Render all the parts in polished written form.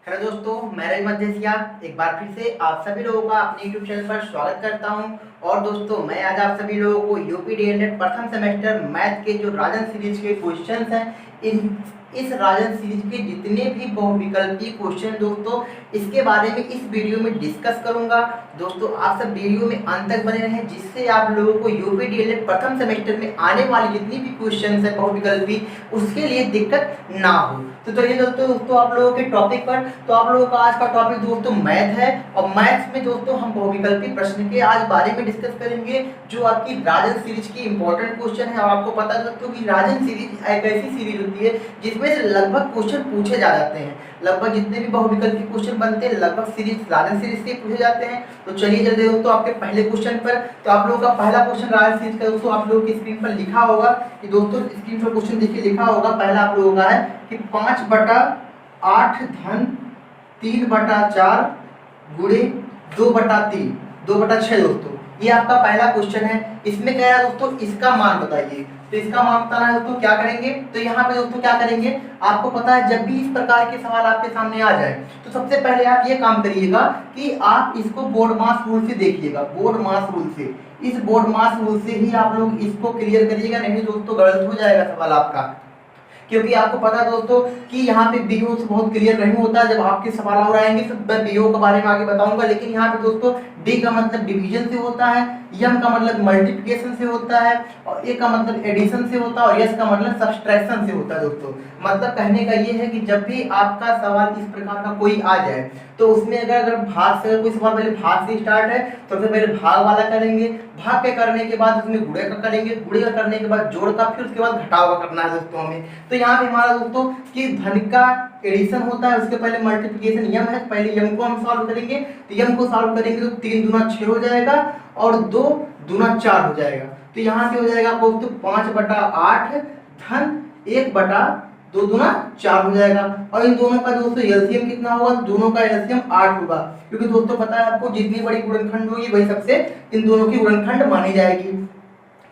Hello दोस्तों, मैं रवि मध्यसिया एक बार फिर से आप सभी लोगों का अपने यूट्यूब चैनल पर स्वागत करता हूं। और दोस्तों, मैं आज आप सभी लोगों को यूपी डीएलएड प्रथम सेमेस्टर मैथ के जो राजन सीरीज के क्वेश्चंस हैं, इस राजन सीरीज के जितने भी बहुविकल्पीय क्वेश्चन दोस्तों, इसके बारे में इस वीडियो में डिस्कस करूंगा। दोस्तों, आप सब वीडियो में अंत तक बने रहें, जिससे आप लोगों को यूपी डीएलएड प्रथम सेमेस्टर में आने वाली जितनी भी क्वेश्चन है बहुविकल्पी, उसके लिए दिक्कत ना हो। तो चलिए दोस्तों आप लोगों के टॉपिक पर। तो आप लोगों का आज का टॉपिक दोस्तों मैथ है, और मैथ्स में दोस्तों हम बहुविकल्पी प्रश्न के आज बारे में डिस्कस करेंगे, जो आपकी राजन सीरीज की इंपॉर्टेंट क्वेश्चन है। और आपको पता है दोस्तों कि राजन सीरीज एक ऐसी सीरीज होती है जिसमें से लगभग क्वेश्चन पूछे जा जाते हैं। लगभग जितने भी बहुविकल्पी क्वेश्चन बनते हैं लगभग सीरीज राजन सीरीज से पूछे जाते हैं। तो चलिए जल्दी दोस्तों आपके पहले क्वेश्चन पर। तो आप लोगों का पहला क्वेश्चन राजन सीरीज का दोस्तों आप लोगों की स्क्रीन पर लिखा होगा कि दोस्तों स्क्रीन पर क्वेश्चन देखिए लिखा होगा। पहला आप लोगों का है कि 5/8 धन 3/4 गुणे 2/3 2/6 दोस्तों, ये आपका पहला क्वेश्चन है। इसमें क्या है दोस्तों, इसका मान बताइए। तो इसका मान बताना है दोस्तों, क्या करेंगे तो यहाँ पे दोस्तों क्या करेंगे, आपको पता है जब भी इस प्रकार के सवाल आपके सामने आ जाए तो सबसे पहले आप ये काम करिएगा कि आप इसको बोर्ड मास रूल से देखिएगा। बोर्ड मास रूल से, इस बोर्ड मास रूल से ही आप लोग इसको क्लियर करिएगा, नहीं दोस्तों गलत हो जाएगा सवाल आपका। क्योंकि आपको पता है दोस्तों कि यहाँ पे बीओ से बहुत क्लियर नहीं होता। जब आपके सवाल और आएंगे तो मैं बीओ के बारे में आगे बताऊंगा, लेकिन यहाँ पे दोस्तों डी का मतलब डिवीजन से होता है, एम का मतलब मल्टीप्लिकेशन से होता है, और ए का मतलब एडिशन से होता है, और एस का मतलब सब्सट्रैक्शन से होता है दोस्तों। मतलब कहने का ये है कि जब भी आपका सवाल इस प्रकार का कोई आ जाए तो उसमें अगर भाग से कोई सवाल पहले भाग से स्टार्ट है तो सबसे पहले भाग वाला करेंगे, भाग के करने के बाद उसमें गुणे का करेंगे, गुणे का करने के बाद जोड़ का, फिर उसके बाद घटाव का करना है दोस्तों हमें। तो यहाँ पे हमारा दोस्तों कि धन का एडिशन होता है, उसके पहले मल्टीप्लिकेशन यम है, पहले यम को हम सॉल्व करेंगे। तो यम को सॉल्व करेंगे तो 3 दूना 6 हो जाएगा और 2 दूना 4 हो जाएगा। तो यहाँ से हो जाएगा दोस्तों 5/8 धन 1/2 दूना 4 हो जाएगा। और इन दोनों का दोस्तों एलसीएम कितना होगा, दोनों का एलसीएम 8 होगा, क्योंकि दोस्तों पता है आपको जितनी बड़ी गुणनखंड होगी वही सबसे इन दोनों की गुणनखंड मानी जाएगी।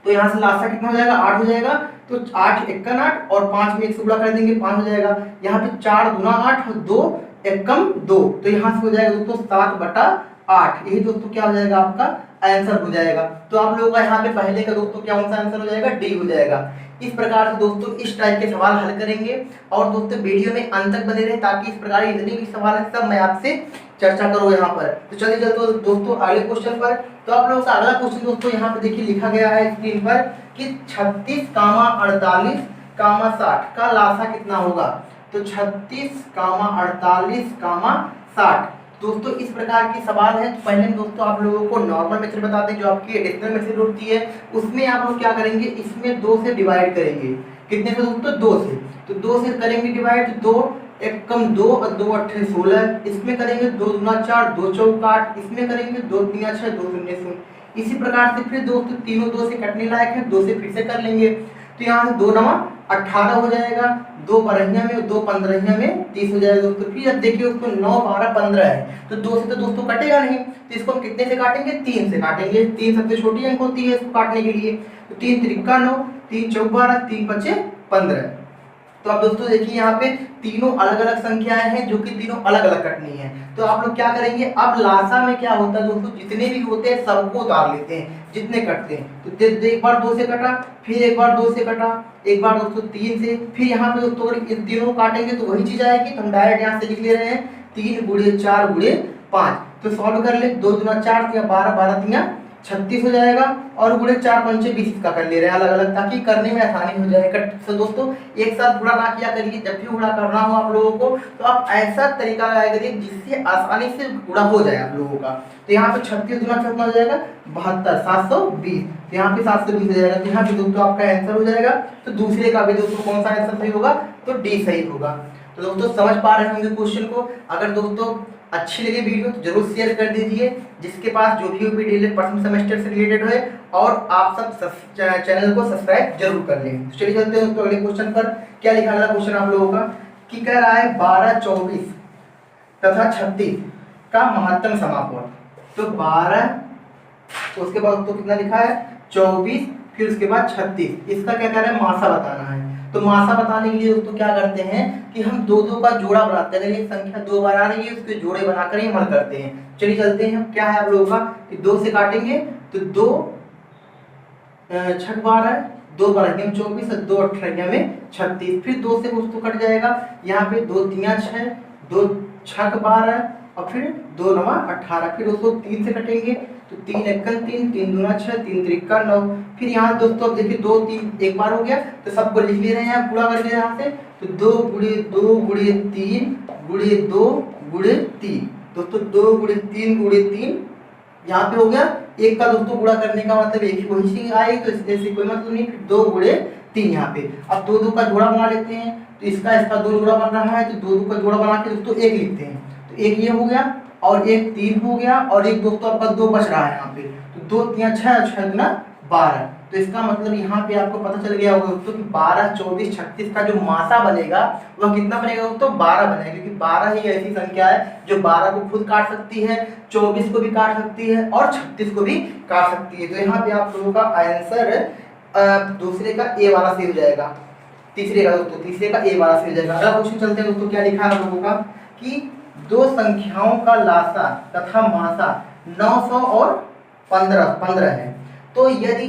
तो यहाँ से लास्ट कितना हो जाएगा, 8 हो जाएगा। तो 8 एकम 8 और 5 में 1 से गुणा कर देंगे 5 हो जाएगा। यहाँ पे 4 दूना 8 और 2 एकम 2, तो यहाँ से हो जाएगा दोस्तों 7/8। यही दोस्तों क्या हो जाएगा, आपका आंसर हो जाएगा। तो आप लोगों का यहाँ पे पहले का दोस्तों क्या सा आंसर हो जाएगा, डी हो जाएगा। इस प्रकार से दोस्तों इस टाइप के सवाल हल करेंगे। और दोस्तों वीडियो में अंत तक बने रहे, ताकि इस प्रकार जितने भी सवाल है सब मैं आपसे चर्चा करूँ यहाँ पर। तो चलिए चलते दोस्तों अगले क्वेश्चन पर। तो आप लोगों का अगला क्वेश्चन दोस्तों यहाँ पे देखिए लिखा गया है स्क्रीन पर कि 36, 48, 60 का लासा कितना होगा। तो 36, 48, 60 दोस्तों इस प्रकार के सवाल है। पहले दोस्तों आप लोगों को नॉर्मल मेथड बताते हैं, जो आपकी एडिशनल मेथड होती है, उसमें आप लोग क्या करेंगे, इसमें 2 से डिवाइड करेंगे। कितने से दोस्तों, 2 से। तो 2 से करेंगे डिवाइड, तो 2 एकम 2 और 2 अट्ठे 16। इसमें करेंगे 2 दूना 4, 2 चौक 8। इसमें करेंगे 2 तीन 6, 2 शून्य शून्य। इसी प्रकार से फिर दोस्तों तीनों 2 से कटने लायक है, 2 से फिर से कर लेंगे। तो यहाँ से 2 नवा 18 हो जाएगा, 2 बरहिया में 2 पंद्रहिया में 30 हो जाएगा दोस्तों। फिर अब देखिए उसको 9, 12, 15 है, तो 2 से तो दोस्तों कटेगा नहीं, तो इसको हम कितने से काटेंगे, 3 से काटेंगे। 3 सबसे छोटी अंक होती है इसको काटने के लिए। तो 3 त्रिका 9, 3 चौक 12, 3 पचे 15। तो अब दोस्तों देखिए यहाँ पे तीनों अलग अलग संख्याएं हैं जो कि तीनों अलग अलग कटनी है। तो आप लोग क्या करेंगे, अब लासा में क्या होता है दोस्तों, जितने भी होते हैं सबको उतार लेते हैं जितने कटते हैं। तो एक बार 2 से कटा, फिर एक बार 2 से कटा, एक बार दोस्तों 3 से, फिर यहाँ पे दोस्तों अगर इन तीनों काटेंगे तो वही चीज आएगी। तो हम डायरेक्ट यहाँ से लिख ले रहे हैं 3 गुणे 4 गुणे 5। तो सॉल्व कर ले, 2 दूना 4 या 12, 12 तिया 36 हो जाएगा, और गुणे 4 पंचे 20 का कर ले रहे हैं अलग अलग, ताकि करने में आसानी हो जाए। तो दोस्तों एक साथ गुणा ना किया करिए, जब भी गुणा करना हो आप लोगों को तो आप ऐसा तरीका लगाया करिए जिससे आसानी से गुणा हो जाए आप लोगों का। तो यहाँ पे 36 दूना कितना हो जाएगा, 72, 720। तो यहाँ पे 720 हो जाएगा। तो यहाँ पे दोस्तों आपका आंसर हो जाएगा। तो दूसरे का भी दोस्तों कौन सा आंसर सही होगा, तो डी सही होगा। तो दोस्तों समझ पा रहे होंगे क्वेश्चन को। अगर दोस्तों अच्छी लगे वीडियो तो जरूर शेयर कर दीजिए, जिसके पास जो भी यूपी डीएलएड प्रथम सेमेस्टर से रिलेटेड है, और आप सब चैनल को सब्सक्राइब जरूर कर लें। तो चलिए चलते हैं अगले क्वेश्चन पर। क्या लिखा है क्वेश्चन आप लोगों का कि कह रहा है 12, 24 तथा 36 का महत्तम समापन। तो 12, तो उसके बाद तो कितना लिखा है 24, फिर उसके बाद 36, इसका क्या कह रहा है, मासा बताना है। तो मासा बताने के लिए दोस्तों क्या करते हैं कि हम दो दो का जोड़ा बनाते हैं। अगर ये संख्या 2 बार आ रही है उसके जोड़े बनाकर ही हल करते हैं। चलिए चलते हैं, क्या है आप लोगों का कि 2 से काटेंगे तो 2 छक 12, 2 12 में 24 और 2 18 में 36, फिर 2 से दोस्तों कट जाएगा। यहाँ पे 2 3 6, 2 छक 12 और फिर 2 9 18, फिर दोस्तों 3 से कटेंगे तो 3 1 3, 3 दूना 6, 3 3 9। फिर यहाँ दोस्तों अब देखिए 2 3 एक बार हो गया तो सबको लिख ले रहे हैं पूरा करके यहाँ से। तो 2 2 3 2 3, दोस्तों 2 3 3 यहाँ पे हो गया। एक का दोस्तों गुणा करने का मतलब एक ही वही चीज आएगी, तो इससे कोई मतलब नहीं। फिर 2 3 यहाँ पे अब 2 2 का जोड़ा बना लेते हैं, तो इसका 2 जोड़ा बन रहा है तो 2 2 का जोड़ा बना के दोस्तों 1 लिखते हैं। तो एक ये हो गया और एक 3 हो गया और एक दोस्तों आपका 2 बच रहा है यहाँ पे। तो 2 3 6 6 गुना 12, तो इसका मतलब यहाँ पे आपको पता चल गया होगा दोस्तों कि 12 24 36 का जो मासा बनेगा वह कितना बनेगा दोस्तों 12 बनेगा, क्योंकि 12 ही ऐसी संख्या है जो 12 को खुद काट सकती है, 24 को भी काट सकती है और 36 को भी काट सकती है। तो यहाँ पे आप लोगों का आंसर दूसरे का ए वाला सही हो जाएगा, तीसरे का दोस्तों तीसरे का ए वाला सही हो जाएगा। अगला क्वेश्चन चलते हैं दोस्तों, क्या लिखा है आप लोगों का कि दो संख्याओं का लासा तथा मासा 900 और 15 है, तो यदि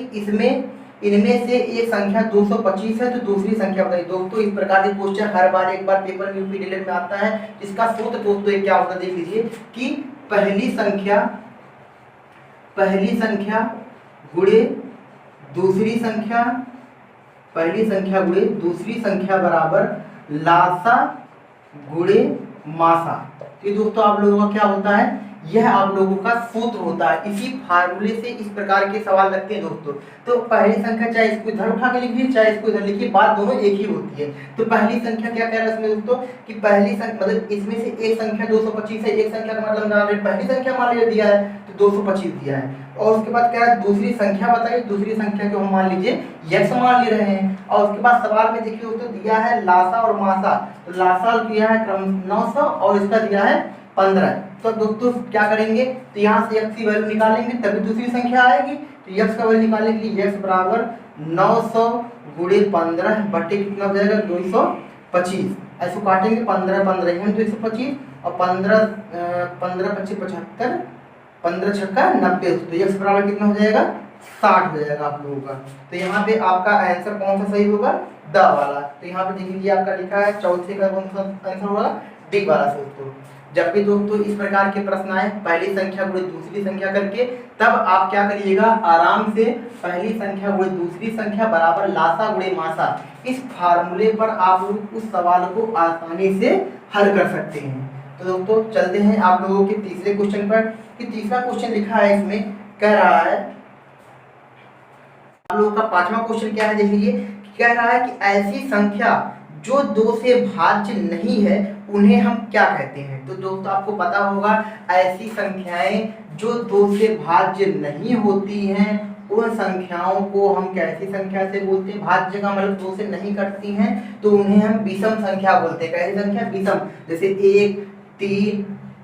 इनमें से एक संख्या 225 है तो दूसरी संख्या बताइए। दोस्तों इस प्रकार के क्वेश्चन हर बार एक बार पेपर में यूपी डीएलएड में आता है। इसका सूत्र दोस्तों क्या होता है देख लीजिए कि पहली संख्या गुणे दूसरी संख्या, पहली संख्या गुणे दूसरी संख्या बराबर लासा गुणे मासा। तो दोस्तों आप लोगों का क्या होता है, यह आप लोगों का सूत्र होता है। इसी फार्मूले से इस प्रकार के सवाल लगते हैं दोस्तों। तो पहली संख्या चाहे इसको इधर उठा के लिखिए चाहे इसको इधर लिखिए, बात दोनों एक ही होती है। तो पहली संख्या क्या कह रहा है इसमें दोस्तों कि पहली संख्या मतलब इसमें से एक संख्या 225 है, एक संख्या का मतलब पहली संख्या मान लिया दिया है तो 225 दिया है। और उसके बाद क्या है दूसरी संख्या बताइए, दूसरी संख्या को हम मान लीजिए यक्स मान ले रहे हैं। और उसके बाद सवाल में देखिए दोस्तों दिया है लासा और मासा, तो लासा दिया है क्रम 900 और इसका दिया है 15। तो दोस्तों क्या करेंगे तो यहाँ से x की वैल्यू निकालेंगे तभी दूसरी संख्या आएगी। तो x का वैल्यू निकालने के लिए x बराबर 900 गुणे 15 बटे कितना हो जाएगा 225। ऐसे काटेंगे 15 15 यहाँ 225 और 15 15 25 75 15 छक्का 90, तो x बराबर कितना हो जाएगा 60 हो जाएगा आप लोगों का। तो यहाँ पे आपका आंसर कौन सा सही होगा द वाला। तो यहाँ पे देख लीजिए आपका लिखा है चौथे का कौन सा आंसर होगा डी वाला। दोस्तों जब भी दोस्तों इस प्रकार के प्रश्न आए पहली संख्या गुणे दूसरी संख्या करके, तब आप क्या करिएगा आराम से पहली संख्या गुणे दूसरी संख्या बराबर लासा गुणे मासा, इस फार्मूले पर आप लोग उस सवाल को आसानी से हल कर सकते हैं। तो दोस्तों चलते हैं आप लोगों के तीसरे क्वेश्चन पर कि तीसरा क्वेश्चन लिखा है इसमें कह रहा है आप लोगों का पांचवा क्वेश्चन क्या है देख लीजिए, कह रहा है कि ऐसी संख्या जो 2 से भाज्य नहीं है उन्हें हम क्या कहते हैं। तो दोस्तों आपको पता होगा ऐसी संख्याएं जो 2 से भाज्य नहीं होती हैं उन संख्याओं को हम कैसी संख्या से बोलते हैं, भाज्य का मतलब 2 से नहीं कटती हैं तो उन्हें हम विषम संख्या बोलते हैं। कैसी संख्या विषम, जैसे 1 3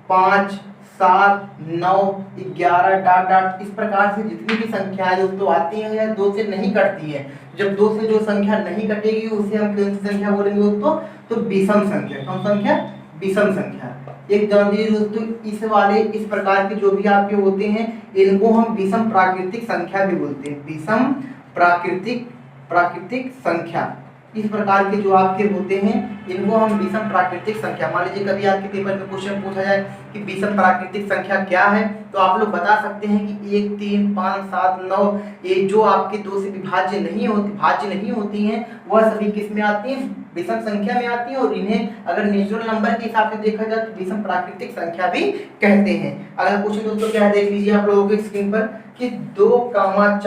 5 7 9 11 डॉट डॉट, इस प्रकार से जितनी भी संख्याएं दोस्तों आती हैं या 2 से नहीं कटती हैं। जब 2 से जो संख्या नहीं कटेगी उसे हम कौन सी संख्या बोलेंगे दोस्तों, तो विषम संख्या। कौन संख्या विषम संख्या। एक जान लीजिए दोस्तों इस वाले इस प्रकार के जो भी आपके होते हैं इनको हम विषम प्राकृतिक संख्या भी बोलते हैं। विषम प्राकृतिक संख्या, इस प्रकार के जो आपके होते हैं इनको हम विषम प्राकृतिक संख्या। मान लीजिए कभी आपके पेपर में क्वेश्चन पूछा जाए कि विषम प्राकृतिक संख्या क्या है, तो आप लोग बता सकते हैं कि 1 3 5 7 9 ये जो आपके 2 से विभाज्य नहीं होती हैं वह सभी किस में आती हैं, विषम संख्या में आती है। और इन्हें अगर नेचुरल नंबर के हिसाब से देखा जाए तो विषम प्राकृतिक संख्या भी कहते हैं। अगला क्वेश्चन दोस्तों क्या है देख लीजिए आप लोगों के स्क्रीन पर कि 2 4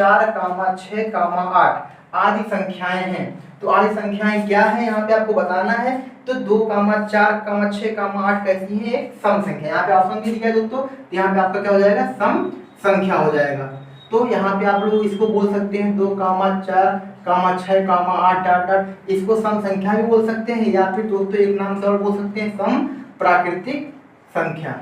6 8 आदि संख्याएं हैं। तो आदि संख्याएं क्या है यहाँ पे आपको बताना है। तो 2 4 6 8 कैसी है, एक सम संख्या। यहाँ पे ऑप्शन भी दिया है दोस्तों, तो यहाँ पे आपका क्या हो जाएगा सम संख्या हो जाएगा। तो यहाँ पे आप लोग इसको बोल सकते हैं 2 4 6 8 डॉट डॉट, इसको सम संख्या भी बोल सकते हैं या फिर दोस्तों एक नाम से और बोल सकते हैं सम प्राकृतिक संख्या,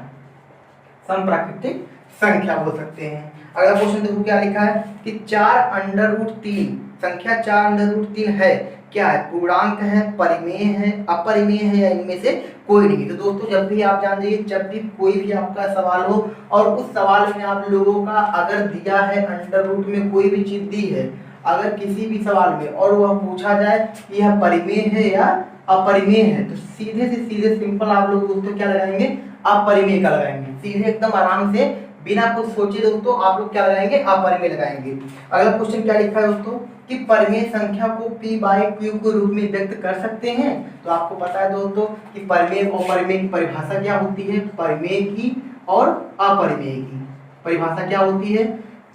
सम प्राकृतिक संख्या बोल सकते हैं। अगला क्वेश्चन देखो क्या लिखा है कि 4 √3 संख्या 4√3 है, क्या है? पूर्णांक है, परिमेय है, अपरिमेय है, या इनमें से कोई नहीं। तो दोस्तों जब भी आप जान जाइए, जब भी कोई भी आपका सवाल हो और उस सवाल में आप लोगों का अगर दिया है अंडर रूट में कोई भी चीज दी है, अगर किसी भी सवाल में और वह पूछा जाए कि यह परिमेय है या अपरिमेय है, तो सीधे से सीधे सिंपल आप लोग दोस्तों क्या लगाएंगे? अपरिमेय का लगाएंगे। सीधे एकदम आराम से बिना कुछ सोचे दोस्तों आप लोग क्या लगाएंगे? अपरिमेय लगाएंगे। अगला क्वेश्चन क्या लिखा है दोस्तों कि परिमेय संख्या को p बाई क्यू के रूप में व्यक्त कर सकते हैं। तो आपको पता है दोस्तों कि परिमेय और अपरिमेय की परिभाषा क्या होती है? परिमेय की और अपरिमेय की परिभाषा क्या होती है?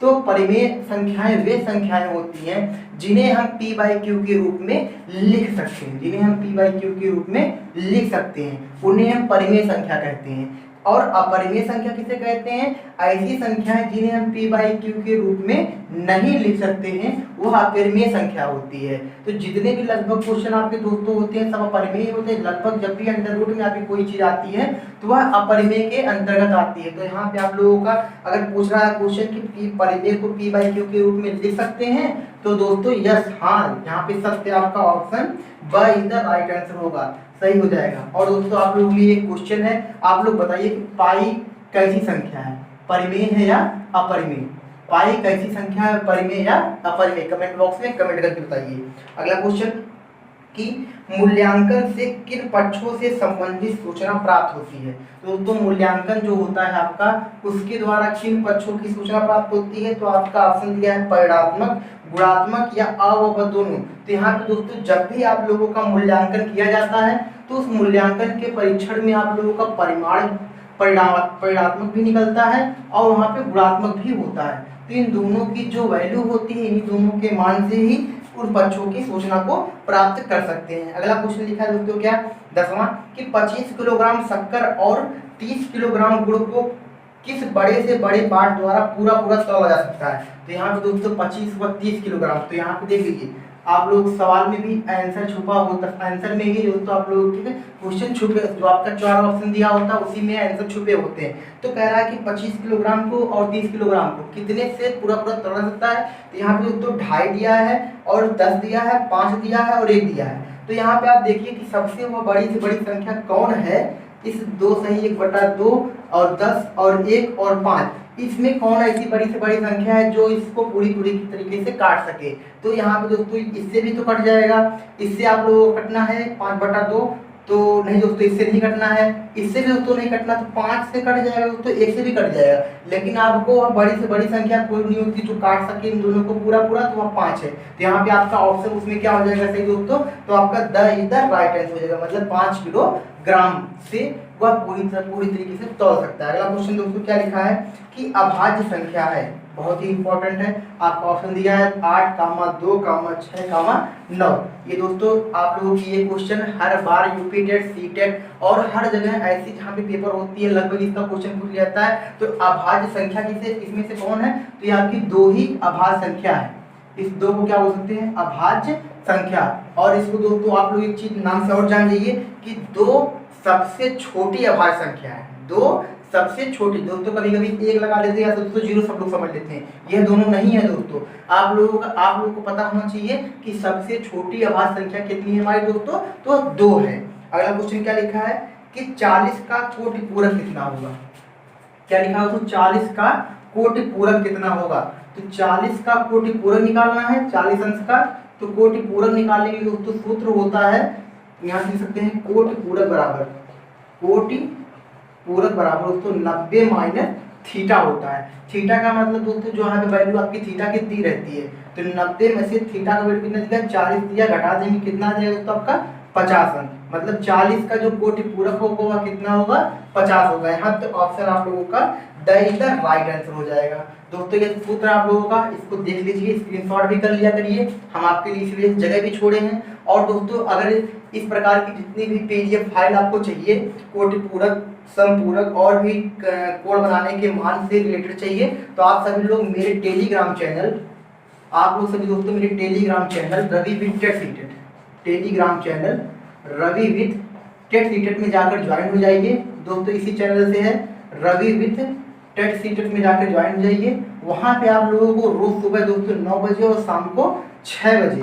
तो परिमेय संख्याएं वे संख्याएं होती हैं जिन्हें हम p बाई क्यू के रूप में लिख सकते हैं, जिन्हें हम p बाई क्यू के रूप में लिख सकते हैं, उन्हें हम परिमेय संख्या कहते हैं। और अपरिमेय संख्या किसे कहते हैं? ऐसी संख्याएं जिन्हें हम p बाई क्यू के रूप में नहीं लिख सकते हैं, वह अपरिमेय संख्या होती है। तो जितने भी लगभग क्वेश्चन आपके दोस्तों होते हैं सब अपरिमेय होते हैं। लगभग जब भी अंडर रूट में आपकी कोई चीज आती है तो वह अपरिमेय के अंतर्गत आती है। तो यहाँ पे आप लोगों का अगर पूछ रहा है क्वेश्चन कि परिमेय को p बाई क्यू के रूप में लिख सकते हैं, तो दोस्तों यस, हाँ, यहाँ पे सत्य आपका ऑप्शन ब इज द राइट आंसर होगा, सही हो जाएगा। और दोस्तों आप लोगों के लिए एक क्वेश्चन है, आप लोग बताइए कि पाई कैसी संख्या है? परिमेय है या अपरिमेय? पाई कैसी संख्या है? परिमेय या अपरिमेय? कमेंट बॉक्स में कमेंट करके बताइए। अगला क्वेश्चन कि मूल्यांकन से किन पक्षों से संबंधित सूचना प्राप्त होती है। तो दोस्तों मूल्यांकन जो होता है आपका, उसके द्वारा किन पक्षों की सूचना प्राप्त होती है? तो आपका ऑप्शन दिया है परिणात्मक, गुणात्मक या अ दोनों। तो यहाँ पे दोस्तों जब भी आप लोगों का मूल्यांकन किया जाता है तो उस मूल्यांकन के परीक्षण में आप लोगों का परिणात्मक भी निकलता है और वहाँ पे गुणात्मक भी होता है। तो इन दोनों की जो वैल्यू होती है, इन दोनों के मान से ही उन पक्षों की सूचना को प्राप्त कर सकते हैं। अगला क्वेश्चन लिखा है दोस्तों क्या? 10वां कि 25 किलोग्राम शक्कर और 30 किलोग्राम गुड़ को किस बड़े से बड़े पार्ट द्वारा पूरा तोला जा सकता है। तो यहाँ पे दोस्तों 25 व 30 किलोग्राम, तो यहाँ पे देख लीजिए आप लोग सवाल में भी आंसर छुपा होता है, आंसर में ही दोस्तों आप लोग ठीक है क्वेश्चन छुपे, जो आपका 4 ऑप्शन दिया होता है उसी में आंसर छुपे होते हैं। तो कह रहा है कि 25 किलोग्राम को और 30 किलोग्राम को कितने से पूरा तोड़ा सकता है। तो यहाँ पे दोस्तों 2.5 दिया है और 10 दिया है, 5 दिया है और 1 दिया है। तो यहाँ पे आप देखिए कि सबसे वो बड़ी से बड़ी संख्या कौन है इस 2 सही 1/2 और 10 और 1 और 5, इसमें कौन ऐसी बड़ी से बड़ी संख्या है जो इसको पूरी तरीके से काट सके। तो यहाँ पे दोस्तों इससे भी तो कट जाएगा, इससे आप लोगों को कटना है 5/2, तो नहीं दोस्तों इससे नहीं कटना है, इससे भी दोस्तों नहीं कटना, तो 5 से कट जाएगा दोस्तों, 1 से भी कट जाएगा। लेकिन आपको बड़ी से बड़ी संख्या कोई नहीं होती जो काट सके इन दोनों को पूरा, तो वह 5 है। तो यहाँ पे आपका ऑप्शन उसमें क्या हो जाएगा सही दोस्तों? तो आपका the is the right answer हो जाएगा, मतलब 5 किलोग्राम से वह पूरी तरीके से तोल सकता है। अगला क्वेश्चन दोस्तों क्या लिखा है कि अभाज्य संख्या है, बहुत ही इंपॉर्टेंट है। आपका ऑप्शन दिया है 8, 2, 6, 9। ये दोस्तों आप लोगों की ये क्वेश्चन हर बार यूपी टेट, सी टेट और हर जगह ऐसी जहाँ पे पेपर होती है लगभग इसका क्वेश्चन पूछ जाता है। तो अभाज्य संख्या किसे, इसमें से कौन है? तो ये आपकी 2 ही अभाज्य संख्या है। इस 2 को क्या बोल सकते हैं? अभाज्य संख्या। और इसको दोस्तों आप लोग एक चीज नाम से और जान जाइए कि 2 सबसे छोटी अभाज्य संख्या है। 2 सबसे छोटी दोस्तों, कभी कभी 1 लगा लेते हैं या दोस्तों 0 सब लोग समझ लेते हैं, यह दोनों नहीं है दोस्तों। आप लोगों को पता होना चाहिए कि सबसे छोटी अभाज्य संख्या कितनी है हमारे दोस्तों? तो 2 है। अगला क्वेश्चन क्या लिखा है कि 40 का कोटि पूरक कितना होगा। क्या लिखा हो? तो 40 का कोटि पूरक कितना होगा। तो 40 का कोटि पूरक निकालना है, 40 अंश का। तो कोटि पूरक निकालने के लिए दोस्तों सूत्र होता है, यहाँ से लिख सकते हैं कोटि पूरक बराबर दोस्तों 90 माइनस थीटा होता है। थीटा का मतलब दोस्तों जो यहाँ पे वैल्यू आपकी थीटा की दी रहती है, तो 90 में से थीटा का वैल्यू कितना दिया? 40 दिया, घटा देंगे कितना आ जाएगा दोस्तों आपका 50 अंक, मतलब 40 का जो कोटि पूरक होगा वह कितना होगा? 50 होगा। यहाँ पे ऑप्शन आप लोगों का the is the right answer हो जाएगा। दोस्तों ये सूत्र आप लोगों का, इसको देख लीजिए, स्क्रीनशॉट भी कर लिया करिए, हम आपके लिए इसलिए जगह भी छोड़े हैं। और दोस्तों अगर इस प्रकार की जितनी भी पीडीएफ फाइल आपको चाहिए, कोटि पूरक, सम पूरक और भी कोड बनाने के मान से रिलेटेड चाहिए, तो आप सभी लोग मेरे टेलीग्राम चैनल, आप लोग सभी दोस्तों मेरे Telegram channel Ravi with TET CTET, Telegram channel Ravi with TET CTET में जाकर ज्वाइन हो जाइए। दोस्तों इसी चैनल से है, रवि विथ टेट सीटेड में जाकर ज्वाइन हो जाइए। वहाँ पे आप लोगों को रोज सुबह दोस्तों 9 बजे और शाम को 6 बजे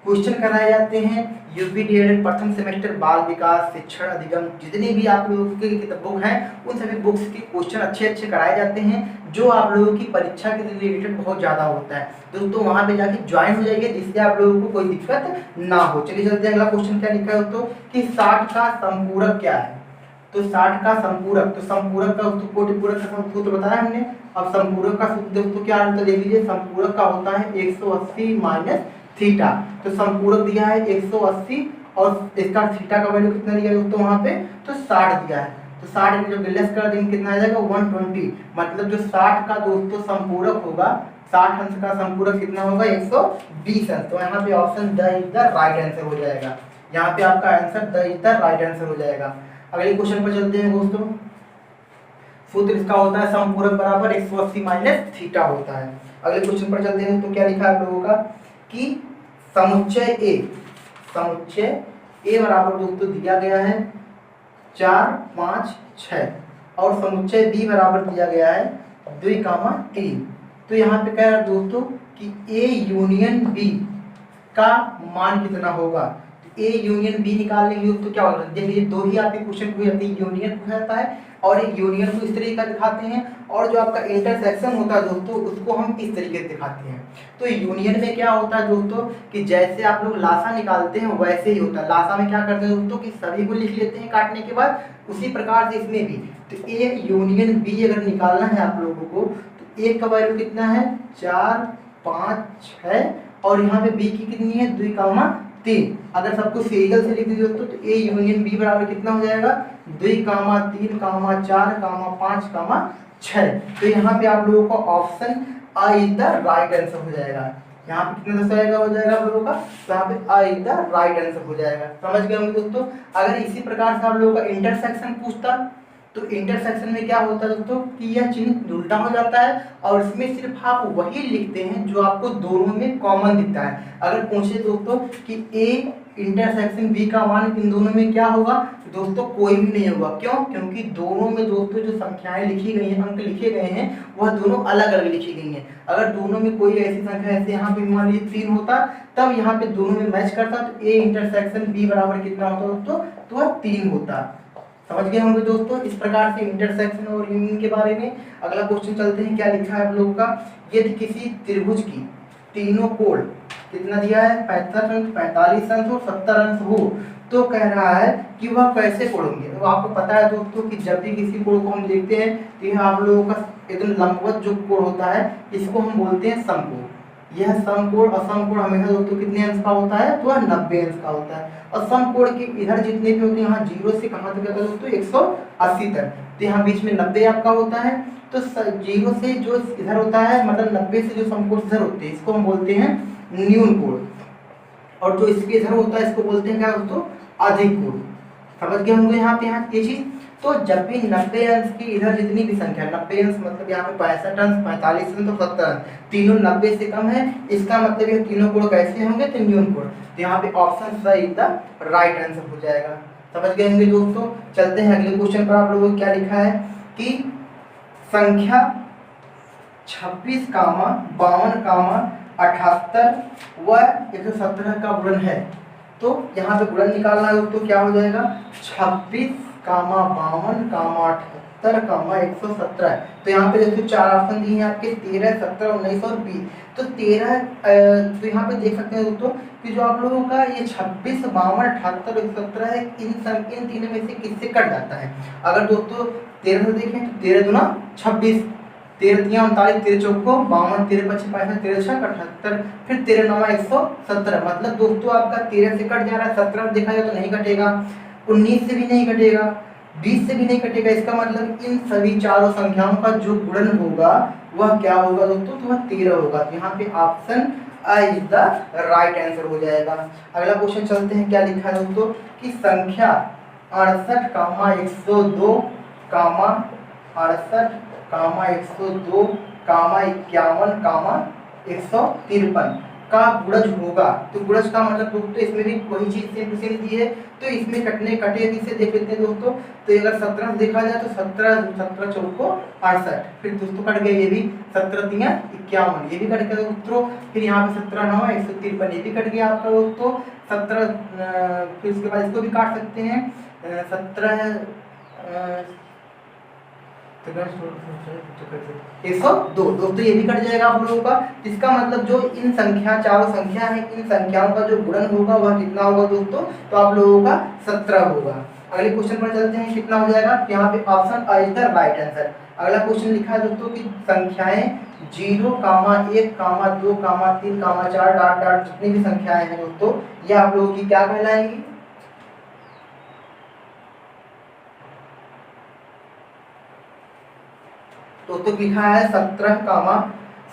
क्वेश्चन कराए जाते हैं। यूपी डीएलएड प्रथम सेमेस्टर बाल विकास शिक्षण अधिगम जितने भी आप लोगों के बुक हैं उन सभी बुक्स के क्वेश्चन अच्छे कराए जाते हैं जो आप लोगों की परीक्षा के रिलेटेड बहुत ज़्यादा होता है। दोस्तों वहाँ पे जाके ज्वाइन हो जाइए जिससे आप लोगों को कोई दिक्कत ना हो। चलिए चलते हैं, अगला क्वेश्चन क्या लिखा है दोस्तों कि 60 का संपूरक क्या है। तो 60 का संपूरक, तो संपूरक का कोटिपूरक का सूत्र बताया हमने। अब संपूरक का सूत्र दोस्तों क्या है तो देख लीजिए, संपूरक का होता है 180 माइनस थीटा। तो संपूरक दिया है 180 और इसका थीटा का वैल्यू कितना दिया है दोस्तों वहाँ पे, तो 60 दिया है। तो 60 में जब लेस कर देंगे कितना आ जाएगा 120, मतलब जो 60 का दोस्तों संपूरक होगा, 60 अंश का संपूरक कितना होगा 120 अंश। तो यहाँ पे option the is the right answer हो जाएगा। यहाँ पे आपका answer the is the right answer हो जाएगा। अगले क्वेश्चन पर चलते हैं दोस्तों। सूत्र इसका होता है संपूरक बराबर 180 माइनस थीटा होता है। अगले क्वेश्चन पर चलते हैं तो क्या लिखा है आप लोगों का कि समुच्चय ए बराबर दोस्तों दिया गया है 4, 5, 6 और समुच्चय बी बराबर दिया गया है 2, 3। तो यहाँ पे कह रहा है दोस्तों कि ए यूनियन बी का मान कितना होगा। ए यूनियन बी निकालने के लिए तो क्या होगा, देखिए दो ही आपके क्वेश्चन पूछे जाते हैं, यूनियन पूछा जाता है और एक यूनियन को इस तरीके का दिखाते हैं और जो आपका इंटरसेक्शन होता है दोस्तों उसको हम इस तरीके से दिखाते हैं। तो यूनियन में क्या होता है दोस्तों कि जैसे आप लोग लासा निकालते हैं वैसे ही होता है। लासा में क्या करते हैं दोस्तों कि सभी को लिख लेते हैं काटने के बाद, उसी प्रकार से इसमें भी। तो ए यूनियन बी अगर निकालना है आप लोगों को तो ए का वैल्यू कितना है 4, 5, 6 और यहाँ पे बी की कितनी है 2, 3। अगर सबको सीरियल से लिख दीजिए दोस्तों तो ए यूनियन बी बराबर कितना हो जाएगा 2, 3, 4, 5, 6। तो यहाँ पे आप लोगों का option I is the right answer हो जाएगा। यहाँ पे कितना दर्शाएगा हो जाएगा आप लोगों का, तो यहाँ पे I is the right answer हो जाएगा। समझ गए होंगे दोस्तों। अगर इसी प्रकार से आप लोगों का इंटरसेक्शन पूछता तो इंटरसेक्शन में क्या होता है दोस्तों कि यह चिन्ह उल्टा हो जाता है और इसमें सिर्फ आप वही लिखते हैं जो आपको दोनों में कॉमन दिखता है। अगर पूछे दोस्तों कि ए इंटरसेक्शन बी का मान इन दोनों में क्या होगा तो दोस्तों कोई भी नहीं होगा। क्यों? क्योंकि दोनों में दोस्तों जो संख्याएं लिखी गई हैं, अंक लिखे गए हैं, वह दोनों अलग अलग लिखी गई हैं। अगर दोनों में कोई ऐसी संख्या ऐसे यहाँ पे मान लीजिए 3 होता तब यहाँ पे दोनों में मैच करता तो ए इंटरसेक्शन बी बराबर कितना होता दोस्तों, तो वह 3 होता। समझ गए होंगे दोस्तों इस प्रकार से इंटरसेक्शन और यूनियन के बारे में। अगला क्वेश्चन चलते हैं, क्या लिखा है आप लोगों का, यदि किसी त्रिभुज की तीनों कोण कितना दिया है 65 अंश, 45 अंश और 70 अंश हो तो कह रहा है कि वह कैसे कोड़ेंगे। तो आपको पता है दोस्तों कि जब भी किसी कोण को हम देखते हैं तो यह आप लोगों का एकदम लंबवत जो कोण होता है इसको हम बोलते हैं समकोण। यह समकोण और समकोण हमेशा दोस्तों कितने अंश का होता है, तो 90 अंश का होता है। और समकोण के इधर जितने भी होते हैं यहाँ 0 से कहाँ तक होता है दोस्तों 180 तक, तो यहाँ बीच में 90 आपका होता है। तो 0 से जो इधर होता है मतलब 90 से जो समकोण इधर होते हैं इसको हम बोलते हैं न्यून कोण और जो इसके इधर होता है इसको बोलते हैं क्या दोस्तों, अधिक कोण। समझ गए होंगे यहाँ पे ये चीज। तो जब भी 90 अंश की इधर जितनी भी संख्या 90 अंश मतलब यहाँ पे 65 अंश, 45 अंश और 70 अंश तीनों 90 से कम है, इसका मतलब ये तीनों कोण कैसे होंगे, तो न्यून कोण। तो यहाँ पे option C is the right answer हो जाएगा। समझ गए होंगे दोस्तों। चलते हैं अगले क्वेश्चन पर। आप लोगों को क्या लिखा है कि संख्या 26, 52, 78 व 117 का गुणन है। तो यहाँ पे गुणन निकालना है दोस्तों, क्या हो जाएगा 26, 52, 78, 117। तो यहाँ पे देखो 4 ऑप्शन दिए हैं आपके 13, 17, 19 और 20। तो 13 तो यहाँ पे देख सकते हैं दोस्तों कि जो आप लोगों का ये 26, 52, 78, 117 है इन तीनों में से किससे कट जाता है। अगर दोस्तों 13 से देखें तो 13 दूना 26, 13 तिया 39, 13 चौको 52, 13 पच्चीस 65, 13 छः 78, फिर 13 9 117। मतलब दोस्तों आपका 13 से कट जा रहा है, 17 देखा जाए तो नहीं कटेगा, 19 से भी नहीं कटेगा, 20 से भी नहीं कटेगा। इसका मतलब इन सभी चारों संख्याओं का जो गुणन होगा वह क्या होगा दोस्तों, तो वह 13 होगा। तो यहाँ पे option I is the right answer हो जाएगा। अगला क्वेश्चन चलते हैं, क्या लिखा है दोस्तों कि संख्या 68, 102, 68, 102, 51, 153 का गुणज होगा। तो गुणज का मतलब दोस्तों इसमें भी वही चीज सेम टू सेम दी है, तो इसमें कटे किसे देख लेते हैं दोस्तों। तो अगर 17 देखा जाए तो 17 17 चौको 68, फिर दोस्तों कट गए ये भी 17 तिया 51, ये भी कट गया दोस्तों। फिर यहाँ पे 17 9 153, ये भी कट गया आपका दोस्तों। 17 फिर उसके बाद इसको भी काट सकते हैं 17 102 दोस्तों, ये भी कट जाएगा आप लोगों का। इसका मतलब जो इन संख्या चारों संख्या है, इन संख्याओं का जो गुणन होगा वह कितना होगा दोस्तों, तो आप लोगों का 17 होगा। अगले क्वेश्चन पर चलते हैं, कितना हो जाएगा। यहाँ पे option A is the right answer. अगला क्वेश्चन लिखा है दोस्तों कि संख्याएं 0, 1, 2, 3, 4 डॉट डॉट जितनी भी संख्याएं हैं दोस्तों, ये आप लोगों की क्या कहलाएंगी। दोस्तों लिखा है 17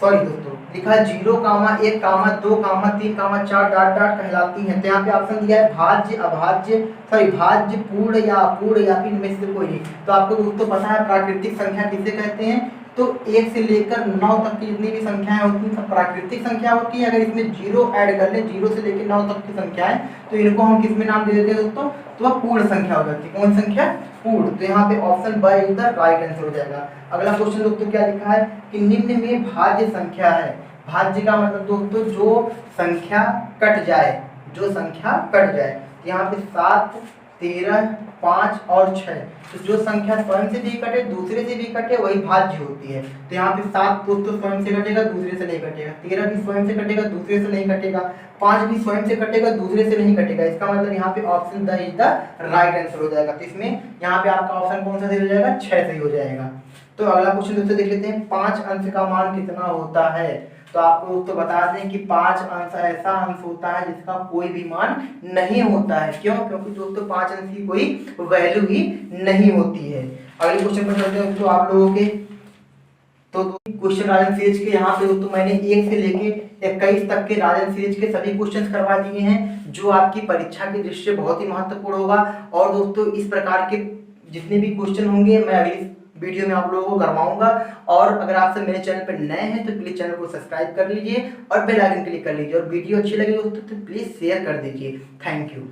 सॉरी दोस्तों लिखा है 0, 1, 2, 3, 4 डॉट डॉट कहलाती हैं। तो यहाँ पे ऑप्शन दिया है भाज्य, अभाज्य, सॉरी भाज्य, पूर्ण या अपूर्ण या फिर इनमें से कोई नहीं। तो आपको दोस्तों पता है प्राकृतिक संख्या किसे कहते हैं। तो 1 से लेकर 9 तक की जितनी भी संख्याएं होती हैं सब प्राकृतिक संख्या होती है। अगर इसमें 0 ऐड कर ले, 0 से लेकर 9 तक की संख्याएं, तो इनको हम किस में नाम दे देते हैं दोस्तों, तो वह पूर्ण संख्या हो जाती है। कौन संख्या, पूर्ण। तो यहाँ पे option B is the right answer हो जाएगा। अगला क्वेश्चन दोस्तों क्या लिखा है कि निम्न में भाज्य संख्या है। भाज्य का मतलब दोस्तों जो संख्या कट जाए, जो संख्या कट जाए। यहाँ पे 7, 13, 5 और 6, तो जो संख्या स्वयं से भी कटे दूसरे से भी कटे वही भाज्य होती है। तो यहाँ पे 7 दोस्तों स्वयं से कटेगा दूसरे से नहीं कटेगा, 13 भी स्वयं से कटेगा दूसरे से नहीं कटेगा, 5 भी स्वयं से कटेगा दूसरे से नहीं कटेगा। इसका मतलब यहाँ पे option the is the right answer हो जाएगा। तो इसमें यहाँ पे आपका ऑप्शन कौन सा सही हो जाएगा, 6 सही हो जाएगा। तो अगला क्वेश्चन दोस्तों देख लेते हैं, 5 अंश का मान कितना होता है। तो आपको तो बता दें कि 5 अंश ऐसा अंश होता है जिसका कोई भी मान नहीं होता है। क्यों, क्योंकि दोस्तों 5 अंश की कोई वैल्यू ही नहीं होती है। अगले क्वेश्चन पर चलते हैं तो आप लोगों के तो क्वेश्चन राजन सीरीज के यहाँ पे दोस्तों मैंने 1 से लेके 21 तक के राजन सीरीज के सभी क्वेश्चंस करवा दिए हैं, जो आपकी परीक्षा की दृष्टि से बहुत ही महत्वपूर्ण होगा। और दोस्तों इस प्रकार के जितने भी क्वेश्चन होंगे मैं अगली वीडियो में आप लोगों को करवाऊंगा। और अगर आप सब मेरे चैनल पर नए हैं तो प्लीज चैनल को सब्सक्राइब कर लीजिए और बेल आइकन क्लिक कर लीजिए। और वीडियो अच्छी लगी दोस्तों तो प्लीज शेयर कर दीजिए। Thank you.